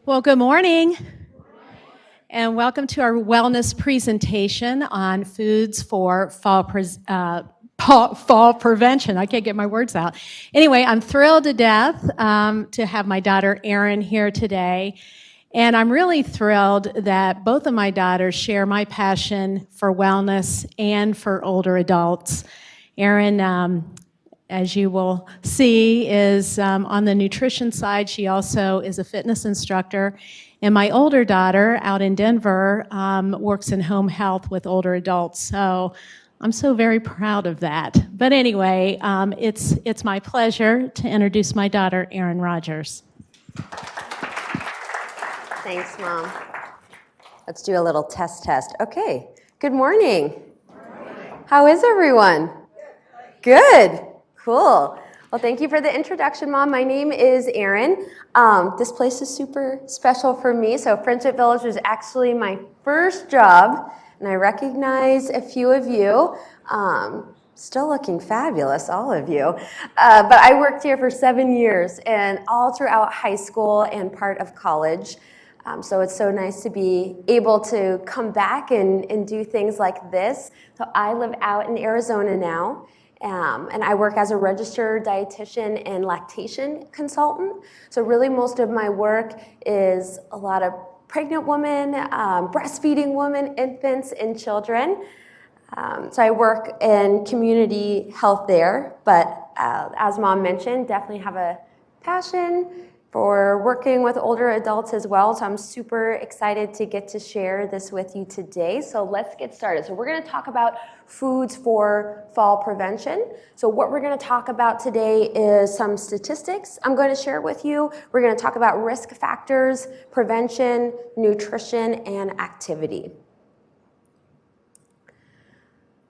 Well, good morning, and welcome to our wellness presentation on foods for fall prevention. I can't get my words out. Anyway, I'm thrilled to death to have my daughter Erin here today, and I'm really thrilled that both of my daughters share my passion for wellness and for older adults. Erin, as you will see, is on the nutrition side. She also is a fitness instructor. And my older daughter out in Denver works in home health with older adults. So I'm so very proud of that. But anyway, it's my pleasure to introduce my daughter, Erin Rogers. Thanks, Mom. Let's do a little test. Okay, good morning. How is everyone? Good. Cool. Well, thank you for the introduction, Mom. My name is Erin. This place is super special for me. So Friendship Village was actually my first job, and I recognize a few of you. Still looking fabulous, all of you. But I worked here for 7 years, and all throughout high school and part of college. So it's so nice to be able to come back and do things like this. So I live out in Arizona now. And I work as a registered dietitian and lactation consultant. So really most of my work is a lot of pregnant women, breastfeeding women, infants, and children. So I work in community health there, but as Mom mentioned, definitely have a passion for working with older adults as well. So I'm super excited to get to share this with you today. So let's get started. So we're gonna talk about foods for fall prevention. So what we're gonna talk about today is some statistics I'm going to share with you. We're gonna talk about risk factors, prevention, nutrition, and activity.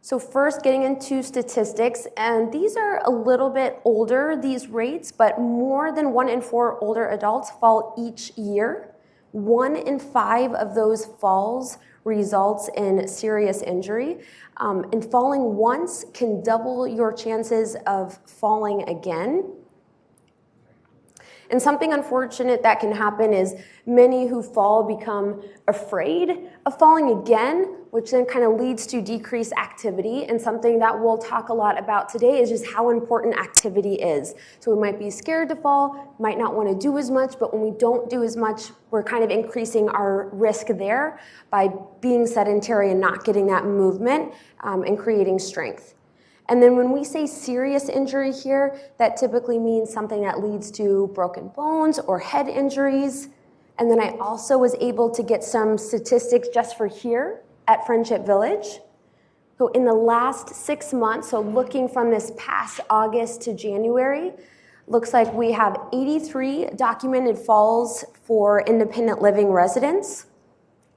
So first, getting into statistics, and these are a little bit older, these rates, but more than 1 in 4 older adults fall each year. 1 in 5 of those falls results in serious injury. And falling once can double your chances of falling again. And something unfortunate that can happen is many who fall become afraid of falling again, which then kind of leads to decreased activity. And something that we'll talk a lot about today is just how important activity is. So we might be scared to fall, might not want to do as much, but when we don't do as much, we're kind of increasing our risk there by being sedentary and not getting that movement and creating strength. And then when we say serious injury here, that typically means something that leads to broken bones or head injuries. And then I also was able to get some statistics just for here at Friendship Village. So in the last 6 months, so looking from this past August to January, looks like we have 83 documented falls for independent living residents.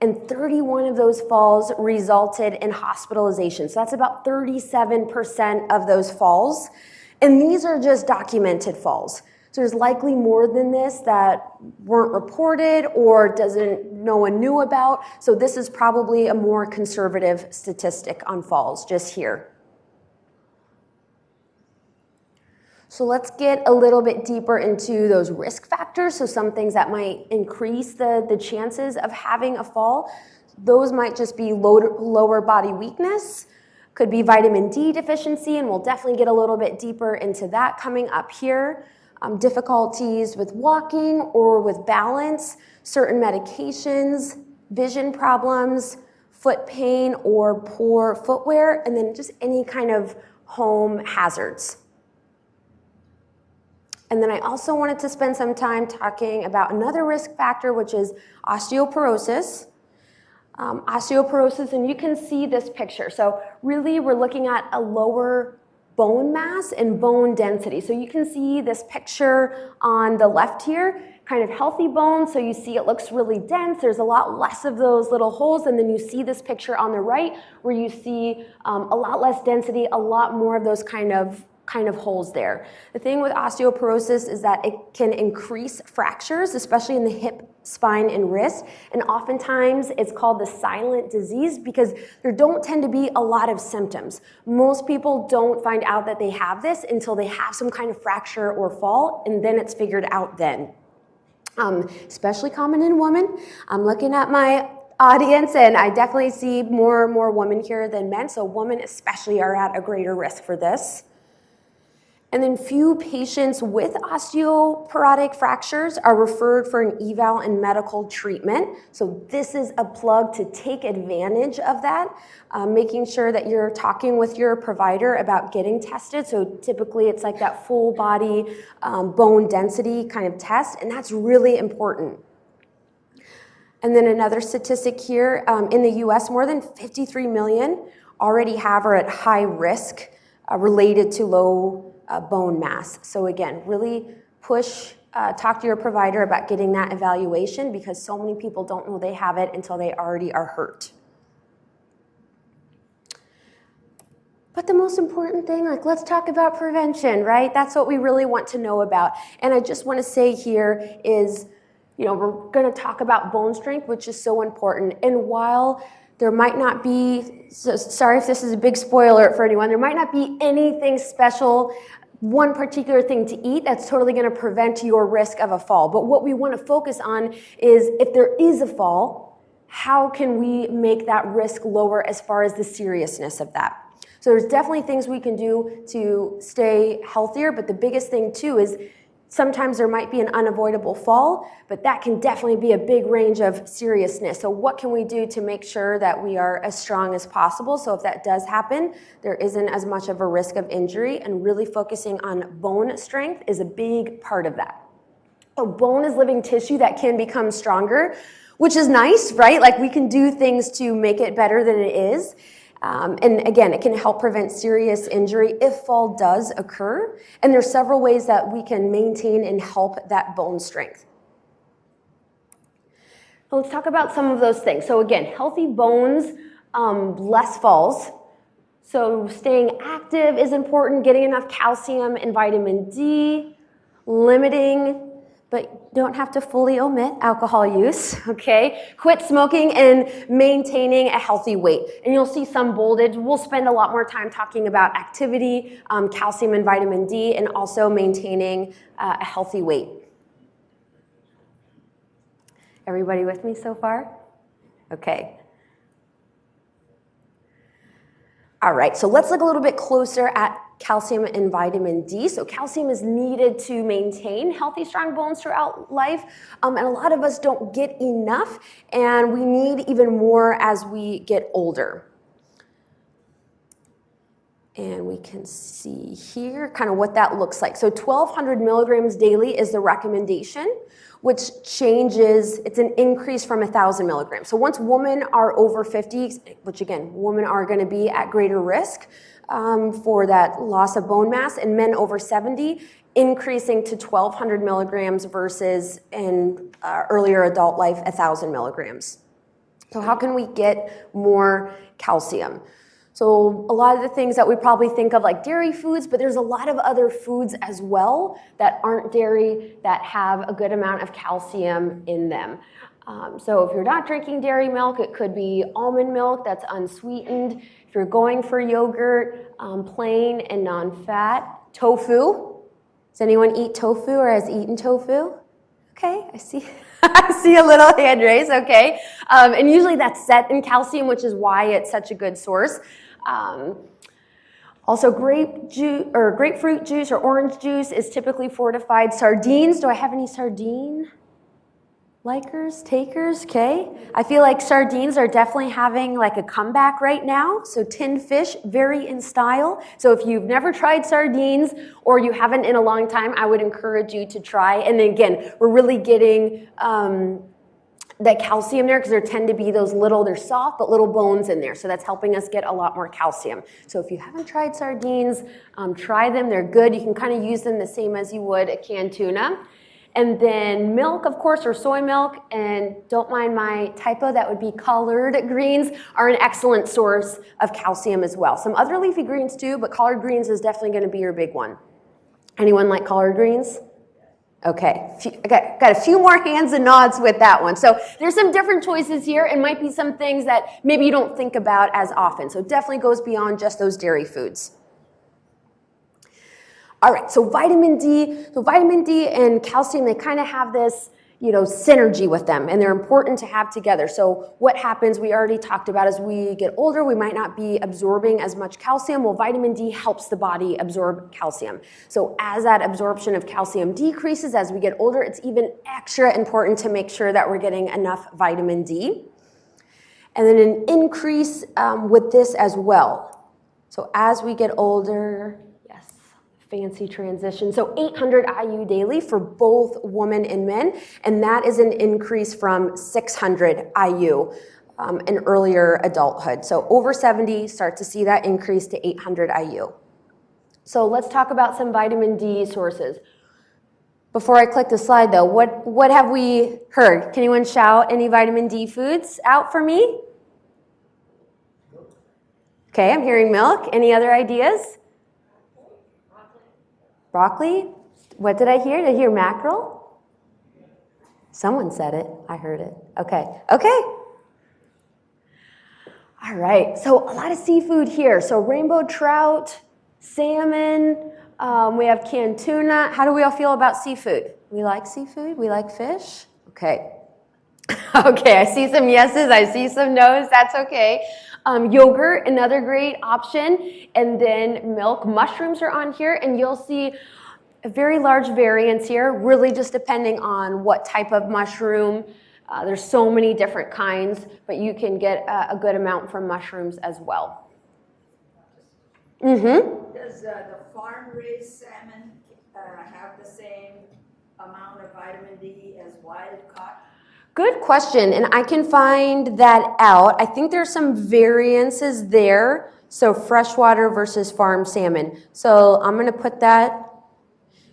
And 31 of those falls resulted in hospitalization. So that's about 37% of those falls. And these are just documented falls. So there's likely more than this that weren't reported or no one knew about. So this is probably a more conservative statistic on falls just here. So let's get a little bit deeper into those risk factors. So some things that might increase the chances of having a fall. Those might just be lower body weakness, could be vitamin D deficiency, and we'll definitely get a little bit deeper into that coming up here. Difficulties with walking or with balance, certain medications, vision problems, foot pain or poor footwear, and then just any kind of home hazards. And then I also wanted to spend some time talking about another risk factor, which is osteoporosis. Osteoporosis, and you can see this picture. So really we're looking at a lower bone mass and bone density. So you can see this picture on the left here, kind of healthy bone. So you see it looks really dense. There's a lot less of those little holes. And then you see this picture on the right where you see a lot less density, a lot more of those kind of holes there. The thing with osteoporosis is that it can increase fractures, especially in the hip, spine, and wrist. And oftentimes it's called the silent disease because there don't tend to be a lot of symptoms. Most people don't find out that they have this until they have some kind of fracture or fall, and then it's figured out then. especially common in women. I'm looking at my audience, and I definitely see more and more women here than men, so women especially are at a greater risk for this. And then few patients with osteoporotic fractures are referred for an eval and medical treatment. So this is a plug to take advantage of that, making sure that you're talking with your provider about getting tested. So typically it's like that full body bone density kind of test, and that's really important. And then another statistic here, in the US, more than 53 million already have or at high risk related to low bone mass. So again, really talk to your provider about getting that evaluation, because so many people don't know they have it until they already are hurt. But the most important thing, let's talk about prevention, right? That's what we really want to know about. And I just want to say here is, we're going to talk about bone strength, which is so important. And while there might not be, sorry if this is a big spoiler for anyone, there might not be anything special, one particular thing to eat that's totally going to prevent your risk of a fall. But what we want to focus on is, if there is a fall, how can we make that risk lower as far as the seriousness of that? So there's definitely things we can do to stay healthier, but the biggest thing too is sometimes there might be an unavoidable fall, but that can definitely be a big range of seriousness. So what can we do to make sure that we are as strong as possible? So if that does happen, there isn't as much of a risk of injury, and really focusing on bone strength is a big part of that. So bone is living tissue that can become stronger, which is nice, right? We can do things to make it better than it is. And again, it can help prevent serious injury if fall does occur. And there's several ways that we can maintain and help that bone strength. So let's talk about some of those things. So again, healthy bones, less falls. So staying active is important, getting enough calcium and vitamin D, limiting, but don't have to fully omit alcohol use, okay? Quit smoking and maintaining a healthy weight. And you'll see some bolded. We'll spend a lot more time talking about activity, calcium and vitamin D, and also maintaining a healthy weight. Everybody with me so far? Okay. All right, so let's look a little bit closer at calcium and vitamin D. So calcium is needed to maintain healthy, strong bones throughout life. And a lot of us don't get enough, and we need even more as we get older. And we can see here kind of what that looks like. So 1,200 milligrams daily is the recommendation, which changes, it's an increase from 1,000 milligrams. So once women are over 50, which again, women are going to be at greater risk for that loss of bone mass, and men over 70, increasing to 1,200 milligrams versus in earlier adult life, 1,000 milligrams. So how can we get more calcium? So a lot of the things that we probably think of, like dairy foods, but there's a lot of other foods as well that aren't dairy that have a good amount of calcium in them. So if you're not drinking dairy milk, it could be almond milk that's unsweetened. If you're going for yogurt, plain and non-fat. Tofu. Does anyone eat tofu or has eaten tofu? Okay, I see. I see a little hand raise, okay. And usually that's set in calcium, which is why it's such a good source. Also, grapefruit juice or orange juice is typically fortified. Sardines, do I have any sardine likers, takers? Okay. I feel like sardines are definitely having like a comeback right now. So tinned fish, very in style. So if you've never tried sardines or you haven't in a long time, I would encourage you to try. And then again, we're really getting that calcium there because there tend to be those little, they're soft, but little bones in there. So that's helping us get a lot more calcium. So if you haven't tried sardines, try them. They're good. You can kind of use them the same as you would a canned tuna. And then milk, of course, or soy milk, and don't mind my typo, that would be collard greens, are an excellent source of calcium as well. Some other leafy greens too, but collard greens is definitely going to be your big one. Anyone like collard greens? Okay, I got a few more hands and nods with that one. So there's some different choices here, and might be some things that maybe you don't think about as often. So it definitely goes beyond just those dairy foods. All right, so vitamin D. So vitamin D and calcium, they kind of have this, synergy with them, and they're important to have together. So what happens, we already talked about, as we get older, we might not be absorbing as much calcium. Well, vitamin D helps the body absorb calcium. So as that absorption of calcium decreases as we get older, it's even extra important to make sure that we're getting enough vitamin D. And then an increase with this as well. So as we get older, yes, fancy transition. So 800 IU daily for both women and men, and that is an increase from 600 IU in earlier adulthood. So over 70, start to see that increase to 800 IU. So let's talk about some vitamin D sources. Before I click the slide though, what have we heard? Can anyone shout any vitamin D foods out for me? Okay, I'm hearing milk. Any other ideas? Broccoli? What did I hear? Did I hear mackerel? Someone said it. I heard it. Okay. All right, so a lot of seafood here. So rainbow trout, salmon, we have canned tuna. How do we all feel about seafood? We like seafood? We like fish? Okay. Okay, I see some yeses, I see some no's, that's okay. Yogurt, another great option, and then milk. Mushrooms are on here, and you'll see a very large variance here, really just depending on what type of mushroom. There's so many different kinds, but you can get a good amount from mushrooms as well. Does the farm-raised salmon have the same amount of vitamin D as wild caught? Good question, and I can find that out. I think there's some variances there. So freshwater versus farm salmon. So I'm going to put that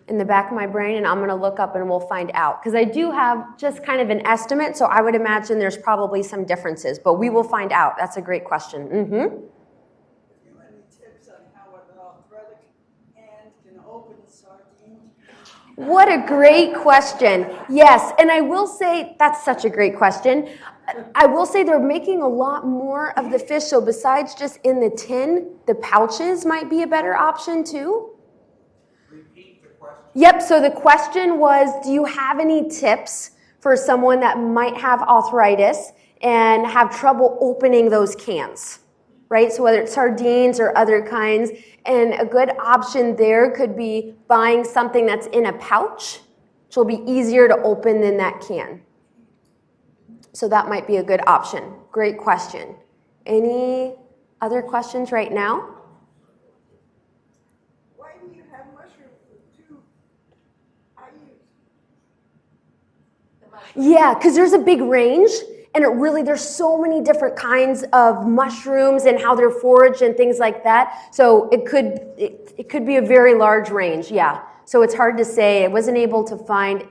in the back of my brain, and I'm going to look up and we'll find out. Because I do have just kind of an estimate, so I would imagine there's probably some differences, but we will find out. That's a great question. What a great question. Yes, and I will say, that's such a great question. I will say they're making a lot more of the fish, so besides just in the tin, the pouches might be a better option too. Repeat the question. Yep, so the question was, do you have any tips for someone that might have arthritis and have trouble opening those cans? Right, so whether it's sardines or other kinds, and a good option there could be buying something that's in a pouch, which will be easier to open than that can. So that might be a good option. Great question. Any other questions right now? Why do you have mushroom for 2 IUs? Yeah, because there's a big range. And there's so many different kinds of mushrooms and how they're foraged and things like that. So it could be a very large range, yeah. So it's hard to say. I wasn't able to find,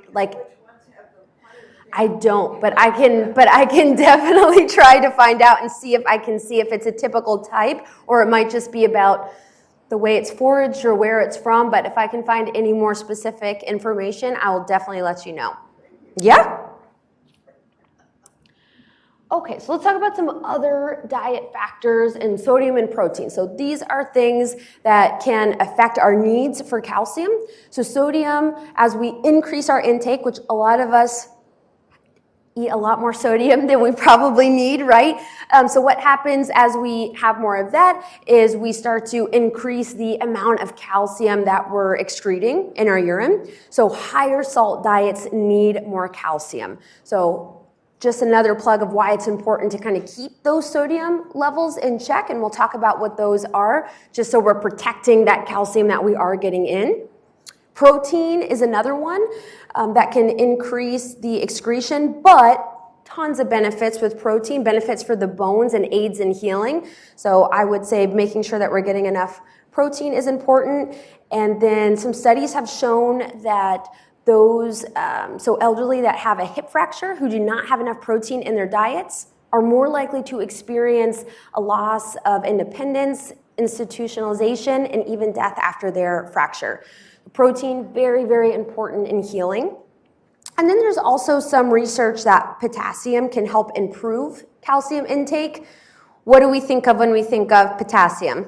I don't, but I can definitely try to find out and see if it's a typical type, or it might just be about the way it's foraged or where it's from. But if I can find any more specific information, I will definitely let you know. Yeah? Okay, so let's talk about some other diet factors and sodium and protein. So these are things that can affect our needs for calcium. So sodium, as we increase our intake, which a lot of us eat a lot more sodium than we probably need, right? So what happens as we have more of that is we start to increase the amount of calcium that we're excreting in our urine. So higher salt diets need more calcium. So just another plug of why it's important to kind of keep those sodium levels in check, and we'll talk about what those are, just so we're protecting that calcium that we are getting in. Protein is another one that can increase the excretion, but tons of benefits with protein, benefits for the bones and aids in healing. So I would say making sure that we're getting enough protein is important. And then some studies have shown that those elderly that have a hip fracture who do not have enough protein in their diets are more likely to experience a loss of independence, institutionalization, and even death after their fracture. Protein, very, very important in healing. And then there's also some research that potassium can help improve calcium intake. What do we think of when we think of potassium?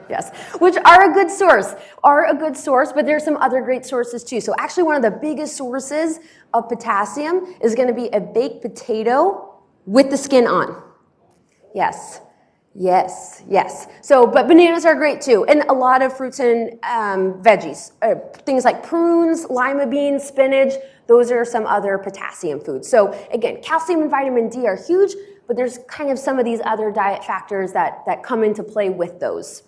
Yes, which are a good source, but there's some other great sources too. So actually one of the biggest sources of potassium is going to be a baked potato with the skin on. Yes. Yes, yes. So, but bananas are great too, and a lot of fruits and veggies, things like prunes, lima beans, spinach. Those are some other potassium foods. So again, calcium and vitamin D are huge, but there's kind of some of these other diet factors that come into play with those.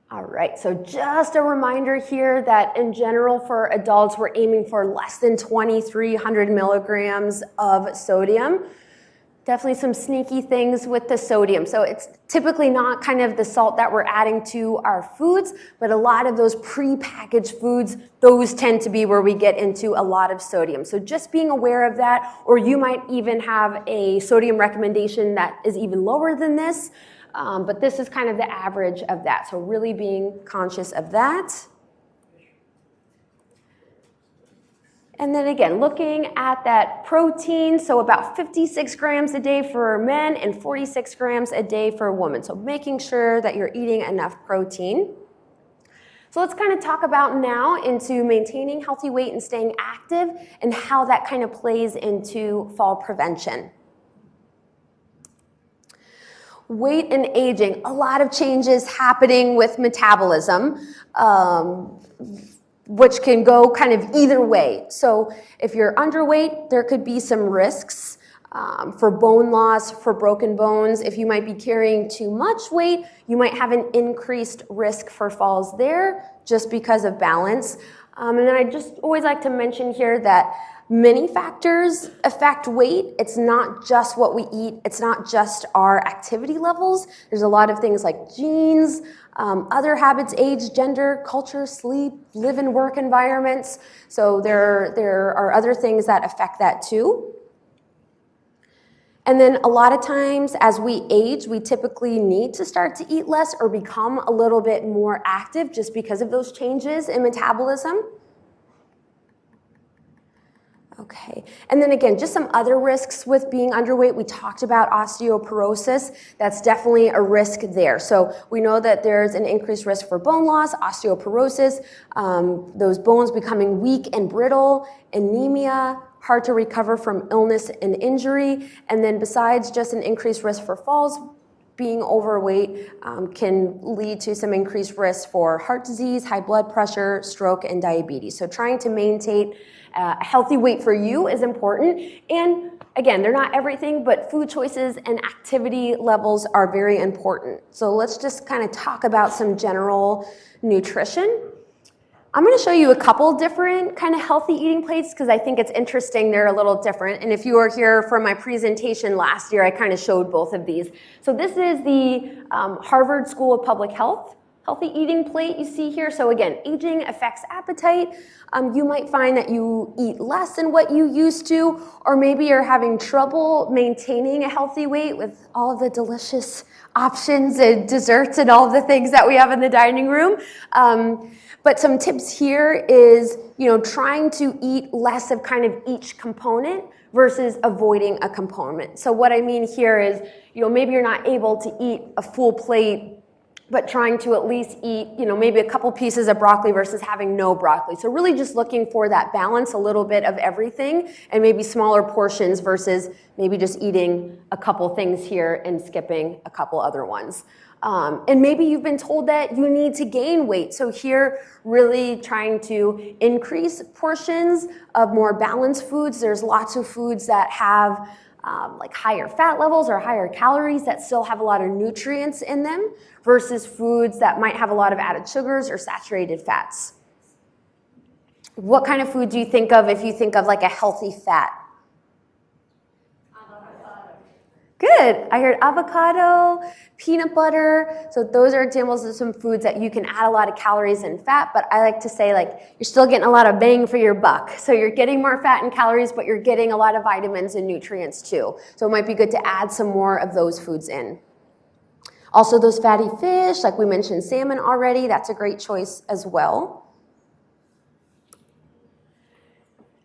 All right, so just a reminder here that in general for adults, we're aiming for less than 2,300 milligrams of sodium. Definitely some sneaky things with the sodium. So it's typically not kind of the salt that we're adding to our foods, but a lot of those pre-packaged foods, those tend to be where we get into a lot of sodium. So just being aware of that, or you might even have a sodium recommendation that is even lower than this, but this is kind of the average of that. So really being conscious of that. And then again, looking at that protein, so about 56 grams a day for men and 46 grams a day for women. So making sure that you're eating enough protein. So let's kind of talk about now into maintaining healthy weight and staying active and how that kind of plays into fall prevention. Weight and aging, a lot of changes happening with metabolism. Which can go kind of either way. So if you're underweight, there could be some risks for bone loss, for broken bones. If you might be carrying too much weight, you might have an increased risk for falls there just because of balance. And then I just always like to mention here that many factors affect weight. It's not just what we eat. It's not just our activity levels. There's a lot of things like genes, other habits, age, gender, culture, sleep, live and work environments. So there are other things that affect that too. And then a lot of times as we age, we typically need to start to eat less or become a little bit more active just because of those changes in metabolism. Okay, and then again, just some other risks with being underweight. We talked about osteoporosis. That's definitely a risk there. So we know that there's an increased risk for bone loss, osteoporosis, those bones becoming weak and brittle, anemia, hard to recover from illness and injury, and then besides just an increased risk for falls, being overweight can lead to some increased risk for heart disease, high blood pressure, stroke, and diabetes. So trying to maintain a healthy weight for you is important. And again, they're not everything, but food choices and activity levels are very important. So let's just kind of talk about some general nutrition. I'm going to show you a couple different kind of healthy eating plates because I think it's interesting. They're a little different. And if you were here for my presentation last year, I kind of showed both of these. So this is the Harvard School of Public Health healthy eating plate you see here. So again, aging affects appetite. You might find that you eat less than what you used to, or maybe you're having trouble maintaining a healthy weight with all of the delicious options and desserts and all of the things that we have in the dining room. But some tips here is, trying to eat less of kind of each component versus avoiding a component. So what I mean here is, maybe you're not able to eat a full plate, but trying to at least eat, maybe a couple pieces of broccoli versus having no broccoli. So really just looking for that balance, a little bit of everything, and maybe smaller portions versus maybe just eating a couple things here and skipping a couple other ones. And maybe you've been told that you need to gain weight. So here, really trying to increase portions of more balanced foods. There's lots of foods that have like higher fat levels or higher calories that still have a lot of nutrients in them versus foods that might have a lot of added sugars or saturated fats. What kind of food do you think of if you think of like a healthy fat? Good. I heard avocado, peanut butter. So those are examples of some foods that you can add a lot of calories and fat, but I like to say you're still getting a lot of bang for your buck. So you're getting more fat and calories, but you're getting a lot of vitamins and nutrients too. So it might be good to add some more of those foods in. Also those fatty fish, like we mentioned salmon already, that's a great choice as well.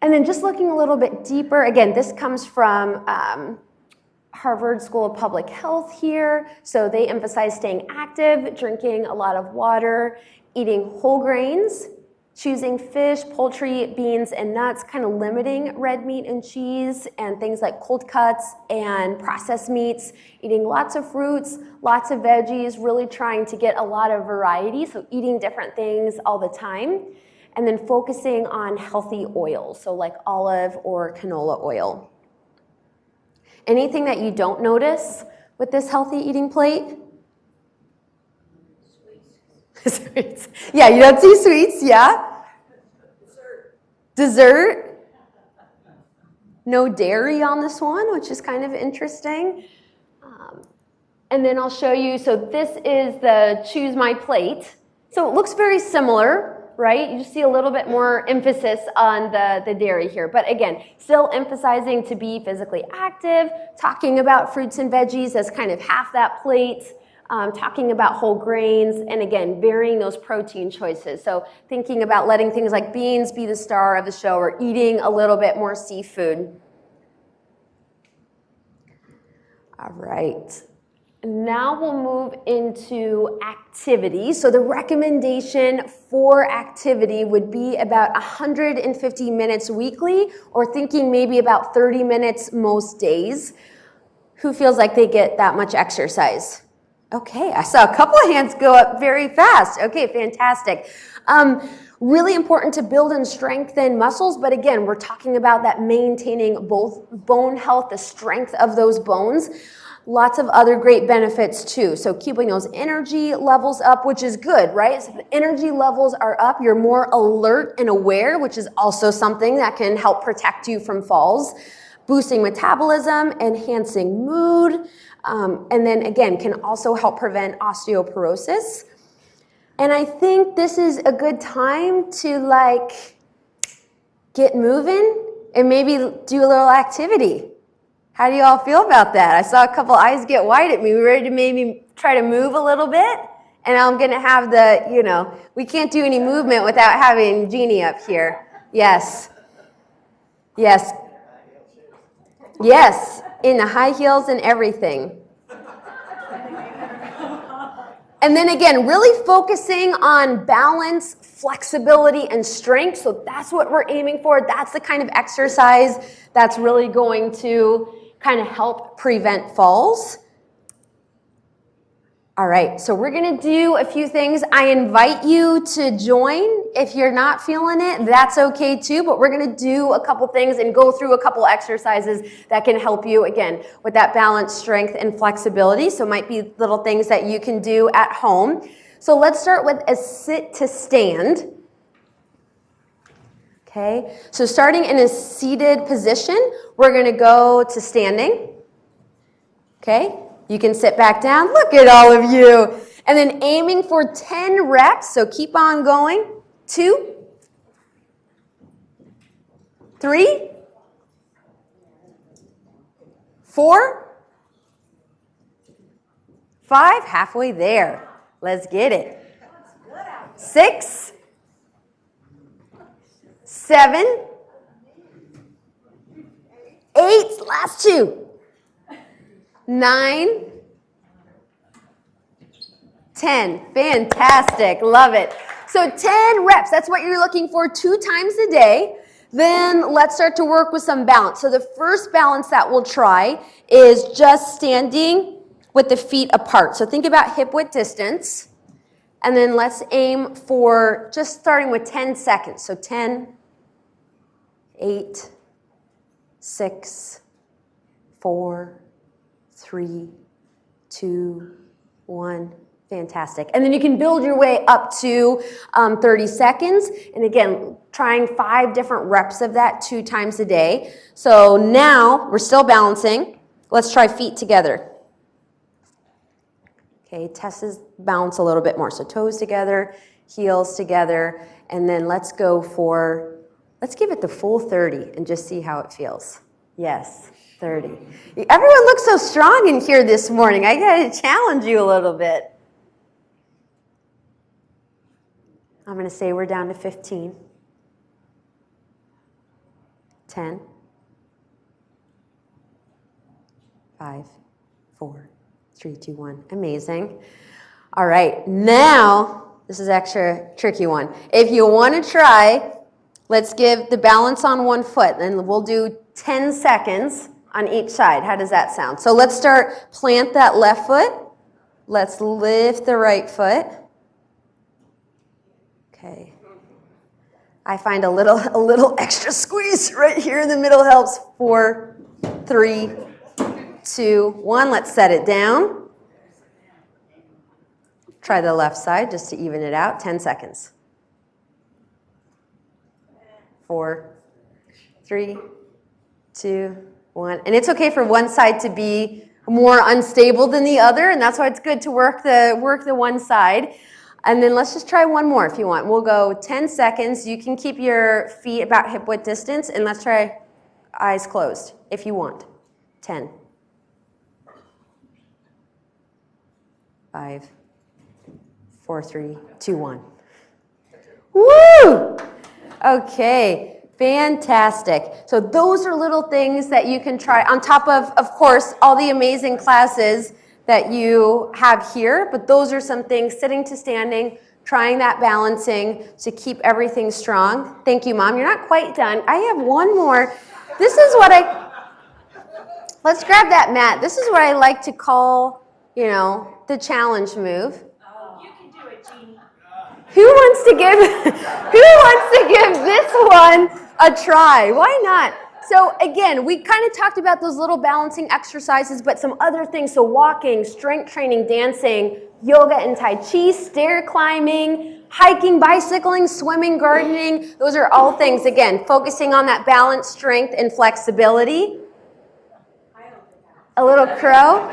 And then just looking a little bit deeper, again, this comes from Harvard School of Public Health here. So they emphasize staying active, drinking a lot of water, eating whole grains, choosing fish, poultry, beans, and nuts, kind of limiting red meat and cheese and things like cold cuts and processed meats, eating lots of fruits, lots of veggies, really trying to get a lot of variety, so eating different things all the time, and then focusing on healthy oils, so like olive or canola oil. Anything that you don't notice with this healthy eating plate? Sweets. Yeah, you don't see sweets, yeah? Dessert. No dairy on this one, which is kind of interesting. And then I'll show you, so this is the Choose My Plate. So it looks very similar, right? You see a little bit more emphasis on the dairy here. But again, still emphasizing to be physically active, talking about fruits and veggies as kind of half that plate. Talking about whole grains, and again, varying those protein choices. So thinking about letting things like beans be the star of the show or eating a little bit more seafood. All right. Now we'll move into activity. So the recommendation for activity would be about 150 minutes weekly, or thinking maybe about 30 minutes most days. Who feels like they get that much exercise? Okay, I saw a couple of hands go up very fast. Okay, fantastic. Really important to build and strengthen muscles, but again, we're talking about that maintaining both bone health, the strength of those bones. Lots of other great benefits too. So keeping those energy levels up, which is good, right? So if the energy levels are up, you're more alert and aware, which is also something that can help protect you from falls. Boosting metabolism, enhancing mood, and then again, can also help prevent osteoporosis. And I think this is a good time to like get moving and maybe do a little activity. How do you all feel about that? I saw a couple eyes get wide at me. We ready to maybe try to move a little bit? And I'm gonna have the, we can't do any movement without having Jeannie up here. Yes. Yes. Yes, in the high heels and everything. And then again, really focusing on balance, flexibility, and strength. So that's what we're aiming for. That's the kind of exercise that's really going to kind of help prevent falls. All right, so we're gonna do a few things. I invite you to join. If you're not feeling it, that's okay too, but we're gonna do a couple things and go through a couple exercises that can help you, again, with that balance, strength, and flexibility. So it might be little things that you can do at home. So let's start with a sit to stand. Okay, so starting in a seated position, we're gonna go to standing. Okay. You can sit back down. Look at all of you. And then aiming for 10 reps. So keep on going. 2, 3, 4, 5. Halfway there. Let's get it. 6, 7, 8. Last 2. 9, 10. Fantastic. Love it. So 10 reps. That's what you're looking for 2 times a day. Then let's start to work with some balance. So the first balance that we'll try is just standing with the feet apart. So think about hip width distance. And then let's aim for just starting with 10 seconds. So 10, 8, 6, 4, 3, 2, 1. Fantastic. And then you can build your way up to 30 seconds. And again, trying 5 different reps of that 2 times a day. So now we're still balancing. Let's try feet together. Okay, test his balance a little bit more. So toes together, heels together, and then let's give it the full 30 and just see how it feels. Yes. 30. Everyone looks so strong in here this morning. I got to challenge you a little bit. I'm going to say we're down to 15. 10. 5, 4, 3, 2, 1. Amazing. All right, now, this is extra tricky one. If you want to try, let's give the balance on one foot, and we'll do 10 seconds on each side. How does that sound? So let's start, plant that left foot. Let's lift the right foot. Okay. I find a little extra squeeze right here in the middle helps. 4, 3, 2, 1. Let's set it down. Try the left side just to even it out. 10 seconds. 4, 3, 2, 1. And it's okay for one side to be more unstable than the other, and that's why it's good to work the one side. And then let's just try one more if you want. We'll go 10 seconds. You can keep your feet about hip width distance, and let's try eyes closed if you want. 10. 5, 4, 3, 2, 1. Woo! Okay, fantastic. So those are little things that you can try on top of course, all the amazing classes that you have here, but those are some things, sitting to standing, trying that balancing to keep everything strong. Thank you, Mom. You're not quite done. I have one more. This is what let's grab that mat. This is what I like to call, the challenge move. You can do it, Jeannie. Who wants to give this one a try? Why not? So again, we kind of talked about those little balancing exercises, but some other things. So walking, strength training, dancing, yoga and Tai Chi, stair climbing, hiking, bicycling, swimming, gardening. Those are all things, again, focusing on that balance, strength, and flexibility. A little crow.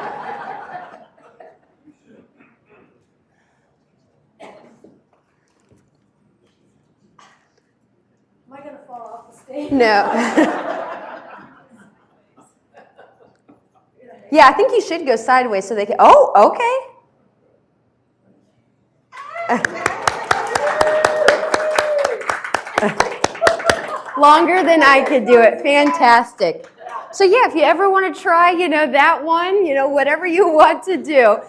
Am I going to fall off the stage? No. Yeah, I think you should go sideways so they can. Oh, okay. Longer than I could do it. Fantastic. So yeah, if you ever want to try, that one, whatever you want to do.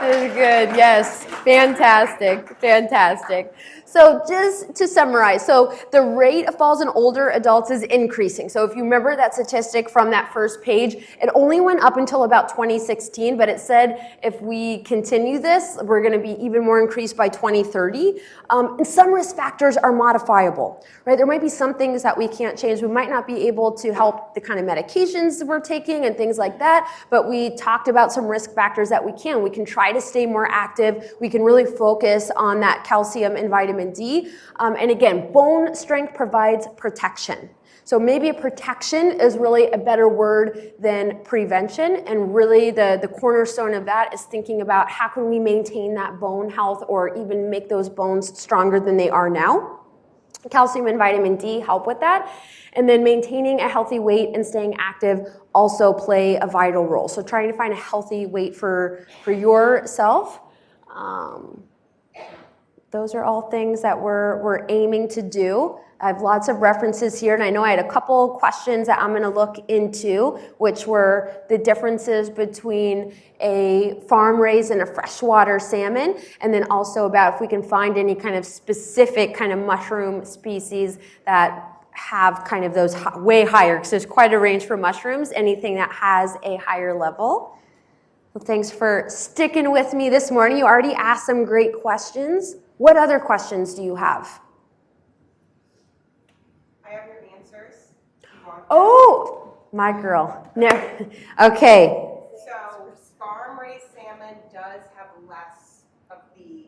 That is good. Yes. Fantastic. Fantastic. So just to summarize, so the rate of falls in older adults is increasing. So if you remember that statistic from that first page, it only went up until about 2016, but it said if we continue this, we're going to be even more increased by 2030. And some risk factors are modifiable, right? There might be some things that we can't change. We might not be able to help the kind of medications we're taking and things like that, but we talked about some risk factors that we can. We can try to stay more active. We can really focus on that calcium and vitamin D. And again, bone strength provides protection. So maybe protection is really a better word than prevention. And really the cornerstone of that is thinking about how can we maintain that bone health or even make those bones stronger than they are now. Calcium and vitamin D help with that. And then maintaining a healthy weight and staying active also play a vital role. So trying to find a healthy weight for yourself. Those are all things that we're aiming to do. I have lots of references here, and I know I had a couple questions that I'm going to look into, which were the differences between a farm-raised and a freshwater salmon, and then also about if we can find any kind of specific kind of mushroom species that have kind of those way higher, because there's quite a range for mushrooms, anything that has a higher level. Well, thanks for sticking with me this morning. You already asked some great questions. What other questions do you have? I have your answers. Oh, my girl. No. Okay. So farm-raised salmon does have less of the...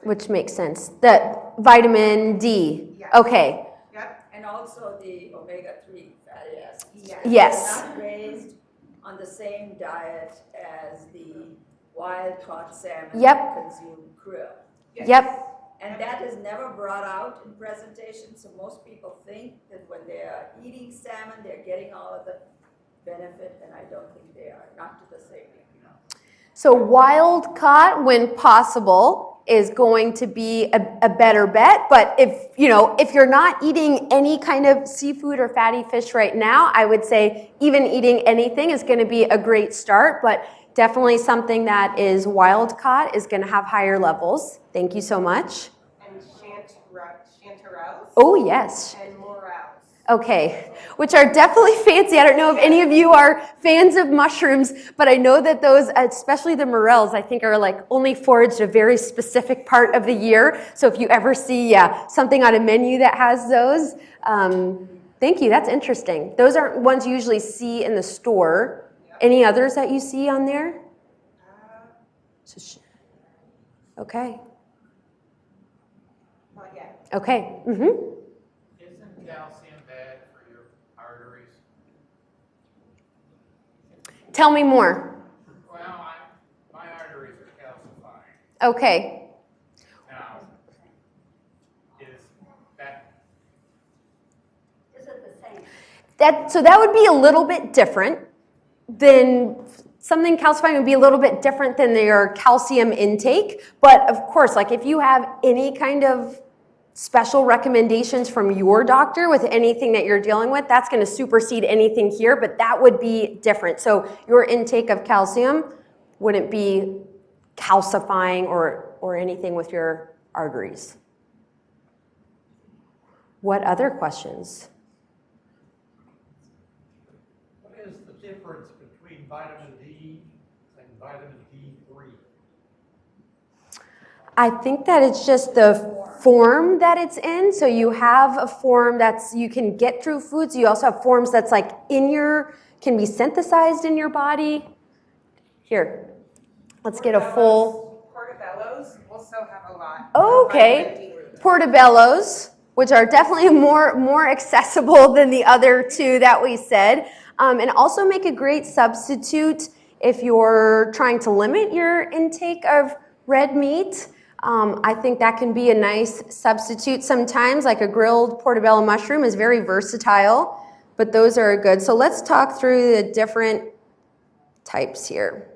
Which makes sense. The vitamin D. Yes. Okay. Yep. And also the omega-3 fatty acids. Yes. They're not raised on the same diet as the wild-caught salmon that consume krill. Yes. Yep. And that is never brought out in presentations, so most people think that when they are eating salmon, they're getting all of the benefit, and I don't think they are, not to the same degree. So wild caught, when possible, is going to be a better bet, but if if you're not eating any kind of seafood or fatty fish right now, I would say even eating anything is going to be a great start, but definitely something that is wild caught is going to have higher levels. Thank you so much. And chanterelles. Oh, yes. And morels. Okay, which are definitely fancy. I don't know if any of you are fans of mushrooms, but I know that those, especially the morels, I think are like only foraged a very specific part of the year. So if you ever see something on a menu that has those, thank you, that's interesting. Those aren't ones you usually see in the store. Yep. Any others that you see on there? Okay. Not yet. Okay. Isn't calcium bad for your arteries? Tell me more. Well, my arteries are calcifying. Okay. Now, is it the same? So that would be a little bit different than something calcifying would be a little bit different than your calcium intake. But of course, like if you have any kind of special recommendations from your doctor with anything that you're dealing with, that's going to supersede anything here, but that would be different. So your intake of calcium wouldn't be calcifying or anything with your arteries. What other questions? What is the difference between vitamin D and vitamin D3? I think that it's just the form that it's in. So you have a form that's you can get through foods. You also have forms that's like can be synthesized in your body. Here, let's get a full. Portobellos also have a lot. Okay, portobellos, which are definitely more accessible than the other two that we said, and also make a great substitute if you're trying to limit your intake of red meat. I think that can be a nice substitute sometimes, like a grilled portobello mushroom is very versatile, but those are good. So let's talk through the different types here.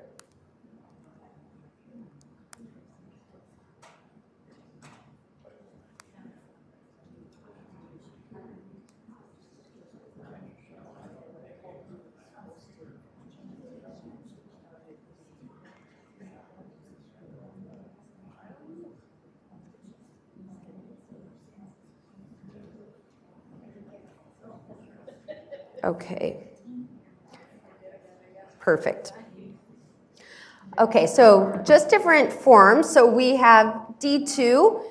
Okay. Perfect. Okay, so just different forms. So we have D2,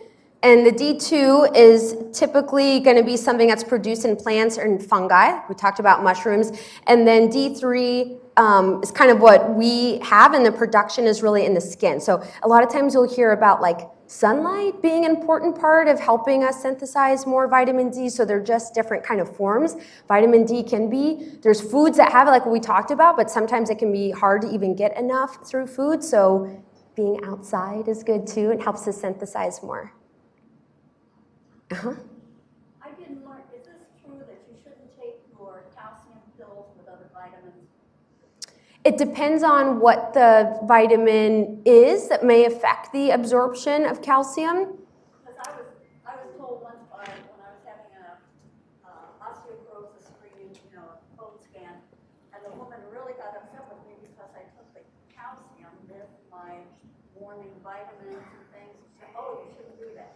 and the D2 is typically going to be something that's produced in plants or in fungi. We talked about mushrooms. And then D3 is kind of what we have, and the production is really in the skin. So a lot of times you'll hear about like sunlight being an important part of helping us synthesize more vitamin D, so they're just different kind of forms. Vitamin D there's foods that have it like we talked about, but sometimes it can be hard to even get enough through food, so being outside is good too. It helps us synthesize more. I didn't learn, is this true that you shouldn't take your calcium pills with other vitamins? It depends on what the vitamin is that may affect the absorption of calcium. Because I was told once when I was having a osteoporosis screening, a bone scan, and the woman really got upset with me because I took the calcium with my morning vitamins and things. She said, oh, you shouldn't do that.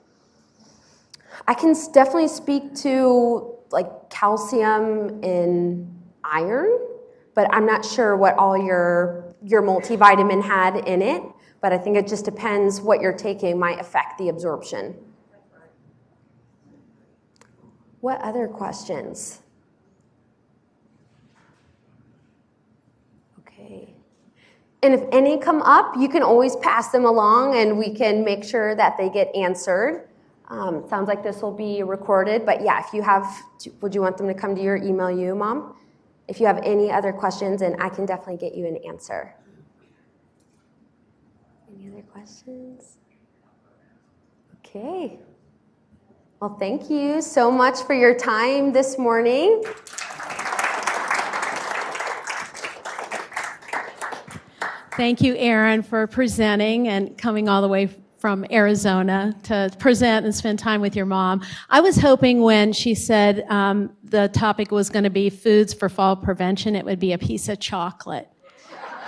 I can definitely speak to like calcium in iron, but I'm not sure what all your multivitamin had in it. But I think it just depends what you're taking might affect the absorption. What other questions? Okay. And if any come up, you can always pass them along and we can make sure that they get answered. Sounds like this will be recorded, but yeah, if you have, would you want them to come to you or email you, Mom? If you have any other questions, and I can definitely get you an answer. Any other questions? Okay. Well, thank you so much for your time this morning. Thank you, Erin, for presenting and coming all the way from Arizona to present and spend time with your mom. I was hoping when she said the topic was going to be foods for fall prevention, it would be a piece of chocolate.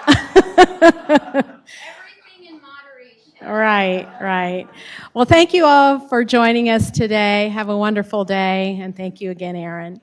Everything in moderation. Right, right. Well, thank you all for joining us today. Have a wonderful day, and thank you again, Erin.